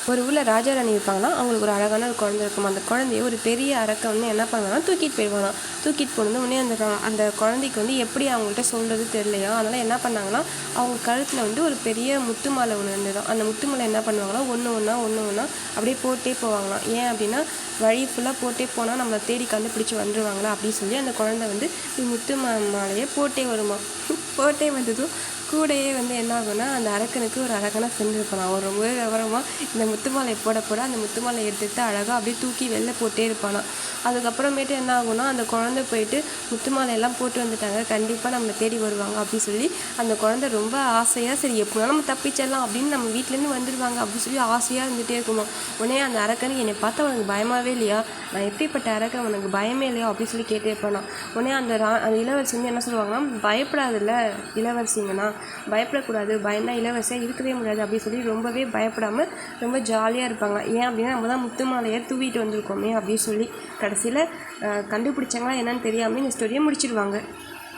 ஒரு ஊரில் ராஜா ராணி இருப்பாங்கன்னா அவங்களுக்கு ஒரு அழகான ஒரு குழந்தை இருக்கும். அந்த குழந்தைய ஒரு பெரிய அரக்கை வந்து என்ன பண்ணுவாங்கன்னா தூக்கிட்டு போயிடுவாங்க. தூக்கிட்டு போனது உடனே அந்த குழந்தைக்கு வந்து எப்படி அவங்கள்ட்ட சொல்கிறது தெரியலையா, அதனால் என்ன பண்ணாங்கன்னா அவங்க கழுத்தில் வந்து ஒரு பெரிய முத்து மாலை ஒன்று இருந்தது. அந்த முத்து மாலை என்ன பண்ணுவாங்கன்னா ஒன்று ஒன்றா அப்படியே போட்டே போவாங்களாம். ஏன் அப்படின்னா வழி ஃபுல்லாக போட்டே போனால் நம்மளை தேடி கண்டுபிடிச்சி வந்துடுவாங்களா அப்படின்னு சொல்லி அந்த குழந்தை வந்து முத்து மாலையை போட்டே வருமா. போட்டே வந்ததும் கூடையே வந்து என்ன ஆகும்னா அந்த அரக்கனுக்கு ஒரு அழகான ஃப்ரெண்ட் இருப்பான். அவன் ரொம்ப விவரமாக இந்த முத்துமாலை போட அந்த முத்துமாலை எடுத்துகிட்டு அழகாக அப்படியே தூக்கி வெளில போட்டே இருப்பானா. அதுக்கப்புறமேட்டு என்ன ஆகும்னா அந்த குழந்தை போயிட்டு முத்துமாலையெல்லாம் போட்டு வந்துட்டாங்க, கண்டிப்பாக நம்மளை தேடி வருவாங்க அப்படின்னு சொல்லி அந்த குழந்தை ரொம்ப ஆசையாக சரி எப்படினாலும் நம்ம தப்பிச்சிடலாம் அப்படின்னு நம்ம வீட்டிலேருந்து வந்துடுவாங்க அப்படின்னு சொல்லி ஆசையாக இருந்துகிட்டே இருக்குமா. உடனே அந்த அரக்கனுக்கு என்னை பார்த்தா உனக்கு பயமாகவே இல்லையா, நான் எப்படிப்பட்ட அரக்கன் உனக்கு பயமே இல்லையா அப்படின்னு சொல்லி கேட்டே இருப்பானா. உடனே அந்த இளவரசி வந்து என்ன சொல்லுவாங்கன்னா பயப்படாதுல்ல இளவரசிங்கன்னா, பயப்படக்கூடாது, பயந்தா இளவரசியாக இருக்கவே முடியாது அப்படின்னு சொல்லி ரொம்பவே பயப்படாமல் ரொம்ப ஜாலியாக இருப்பாங்க. ஏன் அப்படின்னா நம்ம தான் முத்து மாலையை தூவிட்டு வந்திருக்கோமே அப்படின்னு சொல்லி கடைசியில் கண்டுபிடிச்சாங்களா என்னன்னு தெரியாமல் இந்த ஸ்டோரியை முடிச்சிடுவாங்க.